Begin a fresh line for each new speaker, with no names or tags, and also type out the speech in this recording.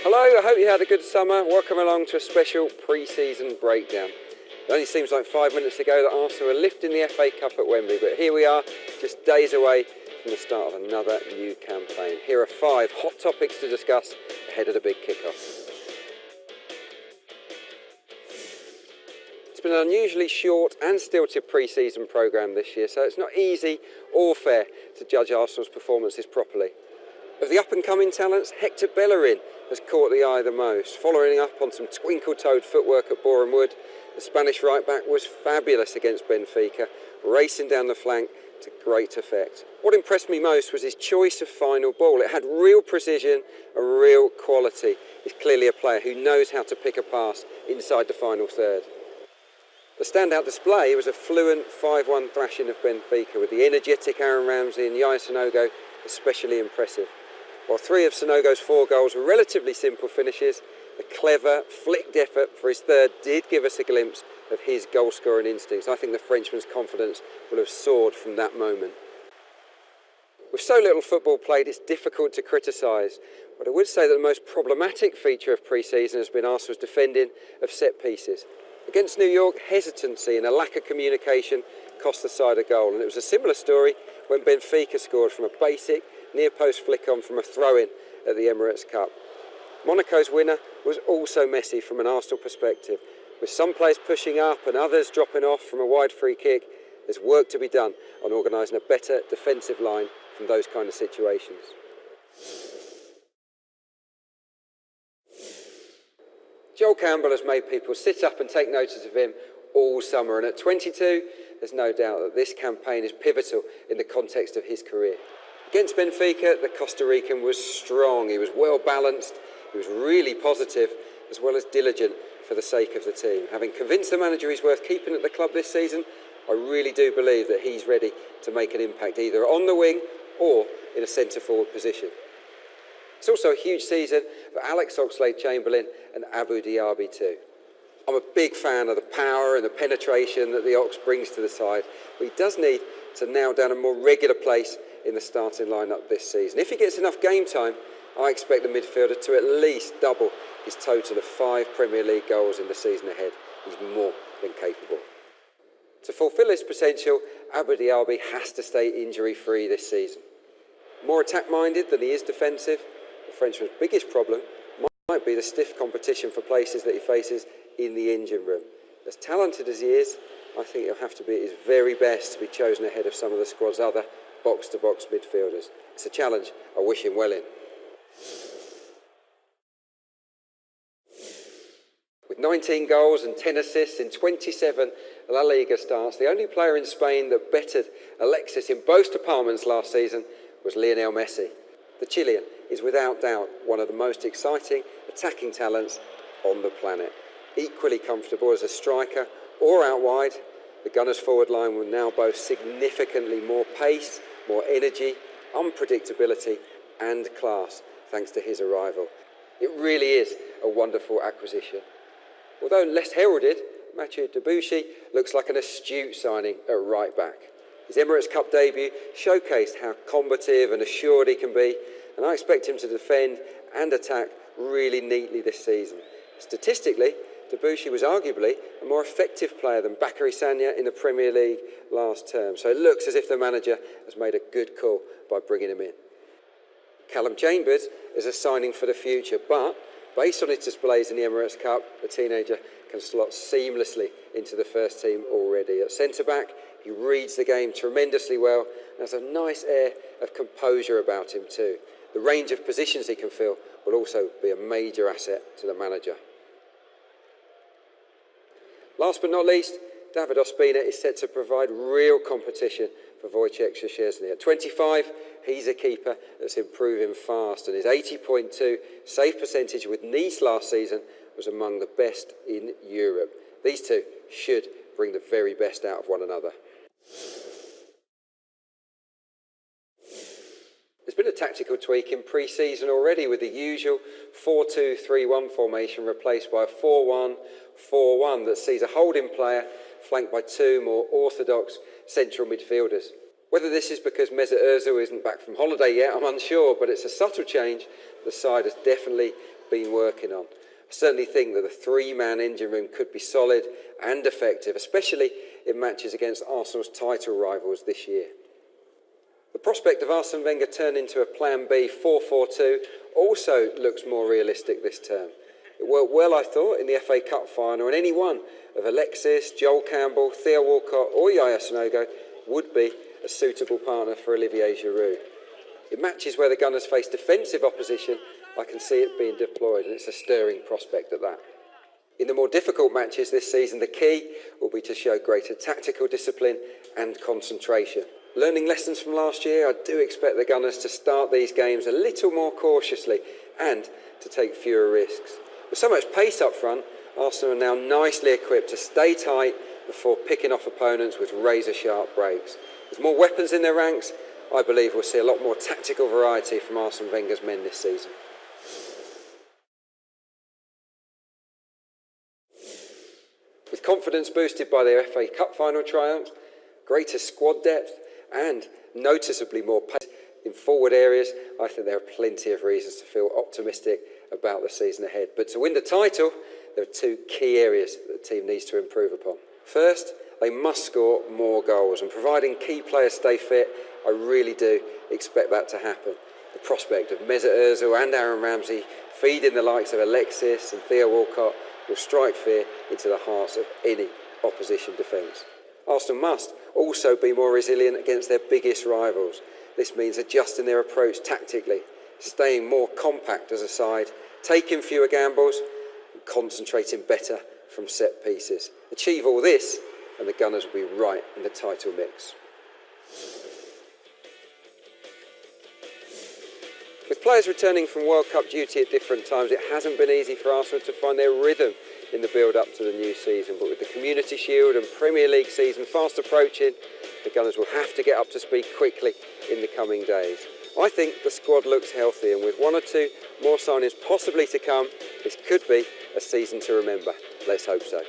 Hello, I hope you had a good summer. Welcome along to a special pre-season breakdown. It only seems like 5 minutes ago that Arsenal were lifting the FA Cup at Wembley, but here we are, just days away from the start of another new campaign. Here are 5 hot topics to discuss ahead of the big kickoff. It's been an unusually short and stilted pre-season programme this year, so it's not easy or fair to judge Arsenal's performances properly. Of the up-and-coming talents, Hector Bellerin has caught the eye the most. Following up on some twinkle-toed footwork at Boreham Wood, the Spanish right-back was fabulous against Benfica, racing down the flank to great effect. What impressed me most was his choice of final ball. It had real precision and real quality. He's clearly a player who knows how to pick a pass inside the final third. The standout display was a fluent 5-1 thrashing of Benfica, with the energetic Aaron Ramsey and Yaya Sanogo especially impressive. While 3 of Sonogo's 4 goals were relatively simple finishes, the clever, flicked effort for his third did give us a glimpse of his goal-scoring instincts. I think the Frenchman's confidence will have soared from that moment. With so little football played, it's difficult to criticise, but I would say that the most problematic feature of pre-season has been Arsenal's defending of set pieces. Against New York, hesitancy and a lack of communication cost the side a goal, and it was a similar story when Benfica scored from a basic near-post flick-on from a throw-in at the Emirates Cup. Monaco's winner was also messy from an Arsenal perspective. With some players pushing up and others dropping off from a wide free kick, there's work to be done on organising a better defensive line from those kind of situations. Joel Campbell has made people sit up and take notice of him all summer, and at 22, there's no doubt that this campaign is pivotal in the context of his career. Against Benfica, the Costa Rican was strong, he was well balanced, he was really positive, as well as diligent for the sake of the team. Having convinced the manager he's worth keeping at the club this season, I really do believe that he's ready to make an impact either on the wing or in a centre-forward position. It's also a huge season for Alex Oxlade-Chamberlain and Abou Diaby too. I'm a big fan of the power and the penetration that the Ox brings to the side, but he does need to nail down a more regular place in the starting lineup this season. If he gets enough game time, I expect the midfielder to at least double his total of 5 Premier League goals in the season ahead. He's more than capable. To fulfil his potential, Abou Diaby has to stay injury-free this season. More attack-minded than he is defensive, the Frenchman's biggest problem might be the stiff competition for places that he faces in the engine room. As talented as he is, I think he'll have to be at his very best to be chosen ahead of some of the squad's other box-to-box midfielders. It's a challenge I wish him well in. With 19 goals and 10 assists in 27 La Liga starts, the only player in Spain that bettered Alexis in both departments last season was Lionel Messi. The Chilean is without doubt one of the most exciting attacking talents on the planet. Equally comfortable as a striker or out wide, the Gunners' forward line will now boast significantly more pace, more energy, unpredictability and class thanks to his arrival. It really is a wonderful acquisition. Although less heralded, Mathieu Debuchy looks like an astute signing at right back. His Emirates Cup debut showcased how combative and assured he can be, and I expect him to defend and attack really neatly this season. Statistically, Debuchy was arguably a more effective player than Bakary Sagna in the Premier League last term, so it looks as if the manager has made a good call by bringing him in. Callum Chambers is a signing for the future, but based on his displays in the Emirates Cup, the teenager can slot seamlessly into the first team already. At centre-back, he reads the game tremendously well and has a nice air of composure about him too. The range of positions he can fill will also be a major asset to the manager. Last but not least, David Ospina is set to provide real competition for Wojciech Szczesny. At 25, he's a keeper that's improving fast, and his 80.2 save percentage with Nice last season was among the best in Europe. These two should bring the very best out of one another. There's been a tactical tweak in pre-season already, with the usual 4-2-3-1 formation replaced by a 4-1-4-1 that sees a holding player flanked by 2 more orthodox central midfielders. Whether this is because Mesut Ozil isn't back from holiday yet, I'm unsure, but it's a subtle change the side has definitely been working on. I certainly think that the three-man engine room could be solid and effective, especially in matches against Arsenal's title rivals this year. The prospect of Arsene Wenger turning to a Plan B 4-4-2 also looks more realistic this term. It worked well, I thought, in the FA Cup final, and any one of Alexis, Joel Campbell, Theo Walcott or Yaya Sanogo would be a suitable partner for Olivier Giroud. In matches where the Gunners face defensive opposition, I can see it being deployed, and it's a stirring prospect at that. In the more difficult matches this season, the key will be to show greater tactical discipline and concentration. Learning lessons from last year, I do expect the Gunners to start these games a little more cautiously and to take fewer risks. With so much pace up front, Arsenal are now nicely equipped to stay tight before picking off opponents with razor-sharp breaks. With more weapons in their ranks, I believe we'll see a lot more tactical variety from Arsene Wenger's men this season. With confidence boosted by their FA Cup final triumph, greater squad depth and noticeably more pace in forward areas, I think there are plenty of reasons to feel optimistic about the season ahead. But to win the title, there are two key areas that the team needs to improve upon. First, they must score more goals, and providing key players stay fit, I really do expect that to happen. The prospect of Mesut Ozil and Aaron Ramsey feeding the likes of Alexis and Theo Walcott will strike fear into the hearts of any opposition defence. Arsenal must also be more resilient against their biggest rivals. This means adjusting their approach tactically, staying more compact as a side, taking fewer gambles and concentrating better from set pieces. Achieve all this and the Gunners will be right in the title mix. With players returning from World Cup duty at different times, it hasn't been easy for Arsenal to find their rhythm in the build-up to the new season. But with the Community Shield and Premier League season fast approaching, the Gunners will have to get up to speed quickly in the coming days. I think the squad looks healthy, and with one or two more signings possibly to come, this could be a season to remember. Let's hope so.